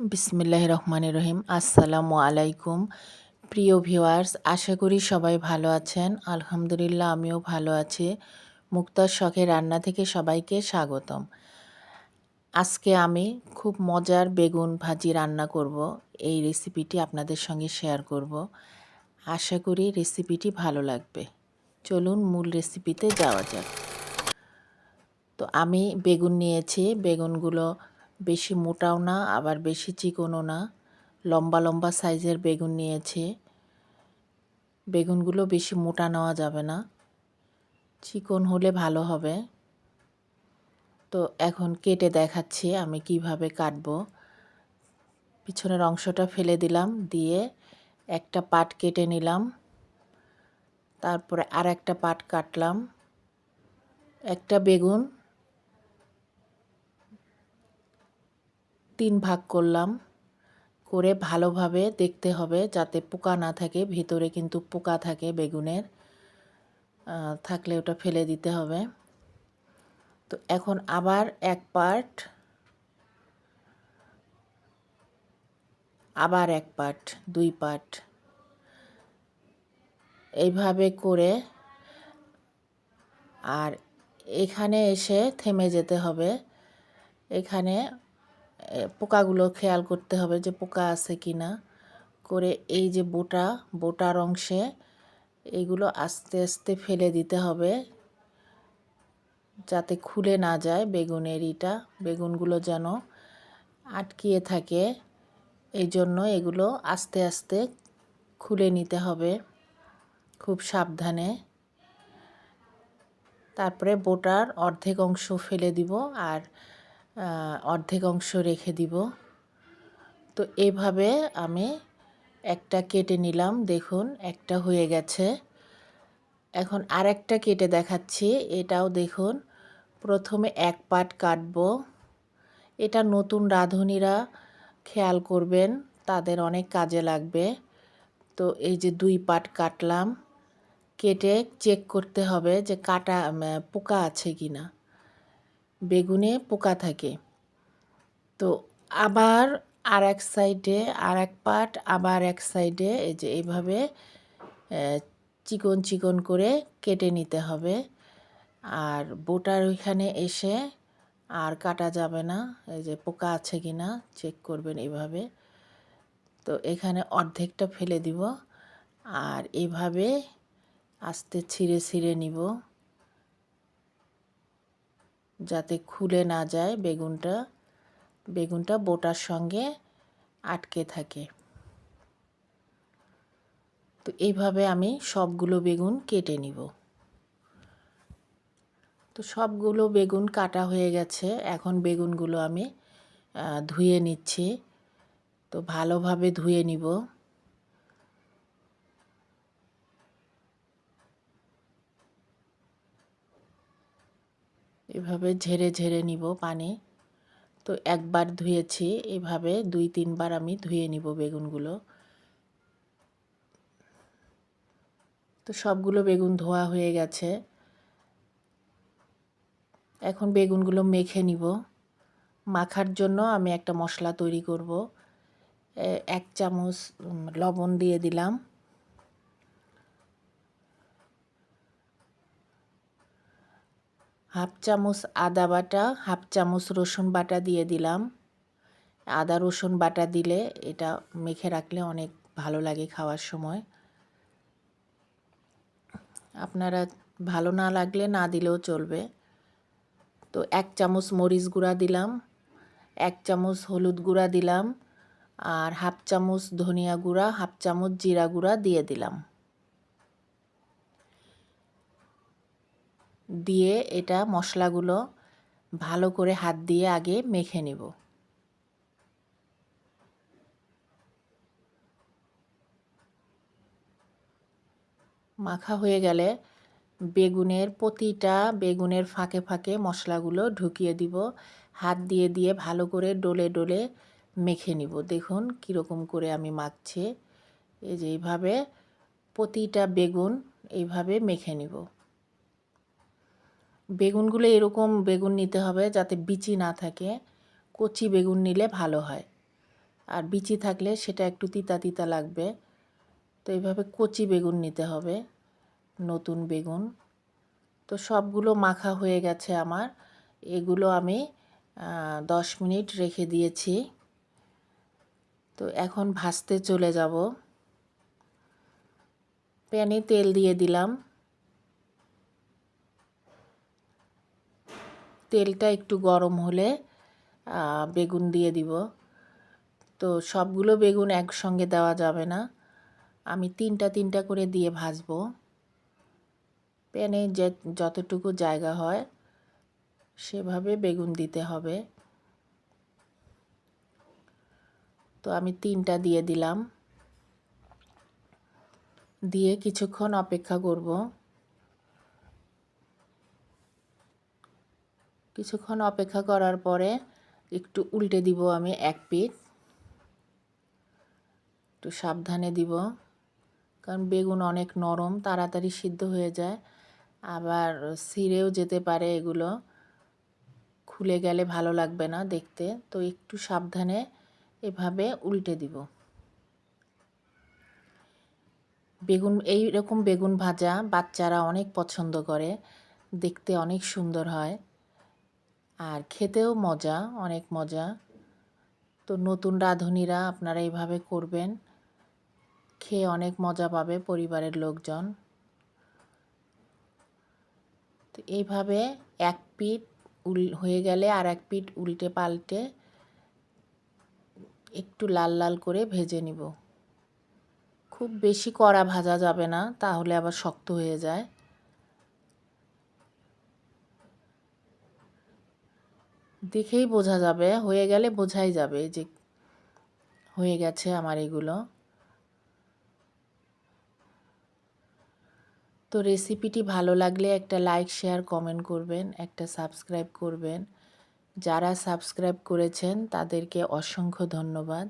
বিসমিল্লাহির রহমানির রহিম। আসসালামু আলাইকুম প্রিয় ভিউয়ার্স, আশা করি সবাই ভালো আছেন। আলহামদুলিল্লাহ আমিও ভালো আছি। মুক্তার শখের রান্না থেকে সবাইকে স্বাগতম। আজকে আমি খুব মজার বেগুন ভাজি রান্না করব। এই রেসিপিটি আপনাদের সঙ্গে শেয়ার করব। আশা করি রেসিপিটি ভালো লাগবে। চলুন মূল রেসিপিতে যাওয়া যাক। তো আমি বেগুন নিয়েছি। বেগুনগুলো বেশি মোটাও না আবার বেশি চিকনও না, লম্বা লম্বা সাইজের বেগুন নিয়েছি। বেগুনগুলো বেশি মোটা নেওয়া যাবে না, চিকন হলে ভালো হবে। তো এখন কেটে দেখাচ্ছি আমি কিভাবে কাটবো। পিছনের অংশটা ফেলে দিলাম, দিয়ে একটা পাট কেটে নিলাম, তারপরে আর একটা পাট কাটলাম। একটা বেগুন 3 ভাগ করলাম, করে ভালোভাবে দেখতে হবে যাতে পোকা না থাকে। ভিতরে কিন্তু পোকা থাকে বেগুনের, থাকলে ওটা ফেলে দিতে হবে। তো এখন আবার এক পার্ট, আবার এক পার্ট, 2 পার্ট, এইভাবে করে আর এখানে এসে থেমে যেতে হবে। এখানে পোকাগুলো খেয়াল করতে হবে যে পোকা আছে কি না, করে এই যে বোটার অংশে এইগুলো আস্তে আস্তে ফেলে দিতে হবে যাতে খুলে না যায় বেগুনের বেগুনগুলো যেন আটকিয়ে থাকে। এই জন্য এগুলো আস্তে আস্তে খুলে নিতে হবে খুব সাবধানে। তারপরে বোটার অর্ধেক অংশ ফেলে দিব আর অর্ধেক অংশ রেখে দিব। তো এইভাবে আমি একটা কেটে নিলাম, দেখুন একটা হয়ে গেছে। এখন আরেকটা কেটে দেখাচ্ছি, এটাও দেখুন। প্রথমে এক পাট কাটবো। এটা নতুন রাঁধুনিরা খেয়াল করবেন, তাদের অনেক কাজে লাগবে। তো এই যে 2 পাট কাটলাম, কেটে চেক করতে হবে যে পোকা আছে কি না, বেগুনে পোকা থাকে। তো আবার আর এক সাইডে আর এক পাট, আবার এক সাইডে এই যে এইভাবে চিকন চিকন করে কেটে নিতে হবে। আর বোটার ওইখানে এসে আর কাটা যাবে না, এই যে পোকা আছে কি না চেক করবেন এইভাবে। তো এখানে অর্ধেকটা ফেলে দিব আর এইভাবে আস্তে ছিঁড়ে ছিঁড়ে নিব যাতে খুলে না যায় বেগুনটা বোটার সঙ্গে আটকে থাকে। তো এইভাবে আমি সবগুলো বেগুন কেটে নিব। তো সবগুলো বেগুন কাটা হয়ে গেছে। এখন বেগুনগুলো আমি ধুয়ে নিচ্ছি। তো ভালোভাবে ধুয়ে নিব। এভাবে ঝেড়ে ঝেড়ে নিব পানি। তো একবার ধুয়েছি, এভাবে 2-3 বার আমি ধুয়ে নিব বেগুনগুলো। তো সবগুলো বেগুন ধোয়া হয়ে গেছে। এখন বেগুনগুলো মেখে নিব। মাখার জন্য আমি একটা মশলা তৈরি করব। 1 চামচ লবণ দিয়ে দিলাম, হাফ চামচ আদা বাটা, হাফ চামচ রসুন বাটা দিয়ে দিলাম। আদা রসুন বাটা দিলে এটা মেখে রাখলে অনেক ভালো লাগে খাওয়ার সময়। আপনারা ভালো না লাগলে না দিলেও চলবে। তো 1 চামচ মরিচ গুঁড়া দিলাম, 1 চামচ হলুদ গুঁড়া দিলাম, আর হাফ চামচ ধনিয়া গুঁড়া, হাফ চামচ জিরা গুঁড়া দিয়ে দিলাম। দিয়ে এটা মশলাগুলো ভালো করে হাত দিয়ে আগে মেখে নেব। মাখা হয়ে গেলে প্রতিটা বেগুনের ফাঁকে ফাঁকে মশলাগুলো ঢুকিয়ে দিব। হাত দিয়ে দিয়ে ভালো করে ডলে ডলে মেখে নিব। দেখুন কীরকম করে আমি মাখছি। এই যে এইভাবে প্রতিটা বেগুন এইভাবে মেখে নিব। বেগুনগুলো এরকম বেগুন নিতে হবে যাতে বিচি না থাকে। কচি বেগুন নিলে ভালো হয়। আর বিচি থাকলে সেটা একটু তিতা তিতা লাগবে। তো এইভাবে কচি বেগুন নিতে হবে, নতুন বেগুন। তো সবগুলো মাখা হয়ে গেছে আমার। এগুলো আমি 10 মিনিট রেখে দিয়েছি। তো এখন ভাজতে চলে যাব। প্যানে তেল দিয়ে দিলাম। তেলটা একটু গরম হলে বেগুন দিয়ে দিব। তো সবগুলো বেগুন একসঙ্গে দেওয়া যাবে না, আমি তিনটা তিনটা করে দিয়ে ভাজবো। প্যানে যতটুকু জায়গা হয় সেভাবে বেগুন দিতে হবে। তো আমি তিনটা দিয়ে দিলাম, দিয়ে কিছুক্ষণ অপেক্ষা করব। কিছুক্ষণ অপেক্ষা করার পরে একটু উল্টে দিব আমি এক পিঠ। একটু সাবধানে দিব, কারণ বেগুন অনেক নরম, তাড়াতাড়ি সিদ্ধ হয়ে যায়, আবার ছিঁড়েও যেতে পারে, এগুলো খুলে গেলে ভালো লাগবে না দেখতে। তো একটু সাবধানে এভাবে উল্টে দিব। বেগুন, এই রকম বেগুন ভাজা বাচ্চারা অনেক পছন্দ করে, দেখতে অনেক সুন্দর হয় আর খেতেও মজা, অনেক মজা। তো নতুন রাঁধুনিরা আপনারা এইভাবে করবেন, খেয়ে অনেক মজা পাবে পরিবারের লোকজন। তো এইভাবে এক পিঠ হয়ে গেলে আর এক পিঠ উল্টে পাল্টে একটু লাল লাল করে ভেজে নিব। খুব বেশি কড়া ভাজা যাবে না, তাহলে আবার শক্ত হয়ে যায়। দেখেই বোঝা যাবে, হয়ে গেলে বোঝাই যাবে যে হয়ে গেছে আমার এগুলো। তো রেসিপিটি ভালো লাগলে একটা লাইক, শেয়ার, কমেন্ট করবেন, একটা সাবস্ক্রাইব করবেন। যারা সাবস্ক্রাইব করেছেন তাদেরকে অসংখ্য ধন্যবাদ।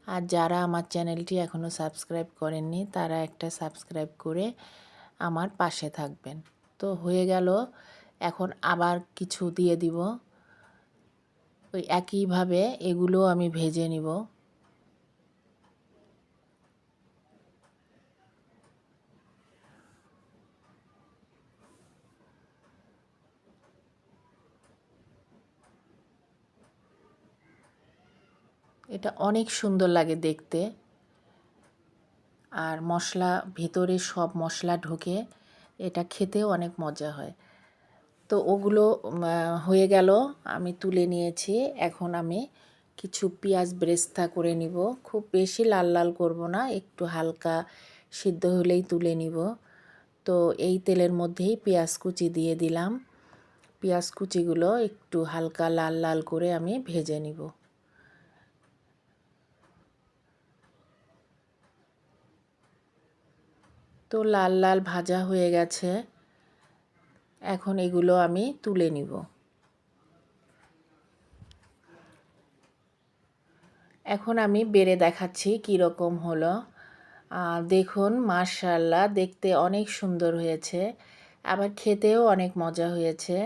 আর যারা আমার চ্যানেলটি এখনও সাবস্ক্রাইব করেননি তারা একটা সাবস্ক্রাইব করে আমার পাশে থাকবেন। তো হয়ে গেল, এখন আবার কিছু দিয়ে দিব। ওই একইভাবে এগুলো আমি ভেজে নিব। এটা অনেক সুন্দর লাগে দেখতে, আর মশলা ভেতরে সব মশলা ঢোকে, এটা খেতেও অনেক মজা হয়। তো ওগুলো হয়ে গেল, আমি তুলে নিয়েছি। এখন আমি কিছু পেঁয়াজ বেরেস্তা করে নিব। খুব বেশি লাল লাল করব না, একটু হালকা সিদ্ধ হলেই তুলে নিব। তো এই তেলের মধ্যেই পেঁয়াজ কুচি দিয়ে দিলাম। পেঁয়াজ কুচিগুলো একটু হালকা লাল লাল করে আমি ভেজে নিব। তো লাল লাল ভাজা হয়ে গেছে, এখন এগুলো আমি তুলে নিব। এখন আমি বেড়ে দেখাচ্ছি কীরকম হলো। দেখুন, মাশাআল্লাহ, দেখতে অনেক সুন্দর হয়েছে, আবার খেতেও অনেক মজা হয়েছে।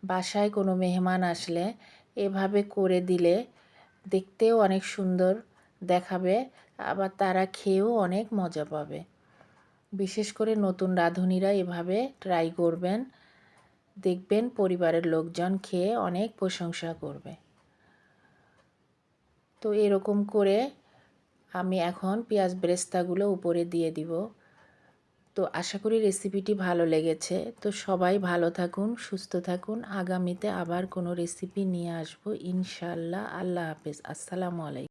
বাসায় কোনো মেহমান আসলে এভাবে করে দিলে দেখতেও অনেক সুন্দর দেখাবে, আবার তারা খেয়েও অনেক মজা পাবে। বিশেষ করে নতুন রাঁধুনিরা এভাবে ট্রাই করবেন, দেখবেন পরিবারের লোকজন খেয়ে অনেক প্রশংসা করবে। তো এরকম করে আমি এখন পেঁয়াজ বেরেস্তাগুলো উপরে দিয়ে দিব। তো আশা করি রেসিপিটি ভালো লেগেছে। তো সবাই ভালো থাকুন, সুস্থ থাকুন। আগামীতে আবার কোনো রেসিপি নিয়ে আসবো ইনশাআল্লাহ। আল্লাহ হাফেজ। আসসালামু আলাইকুম।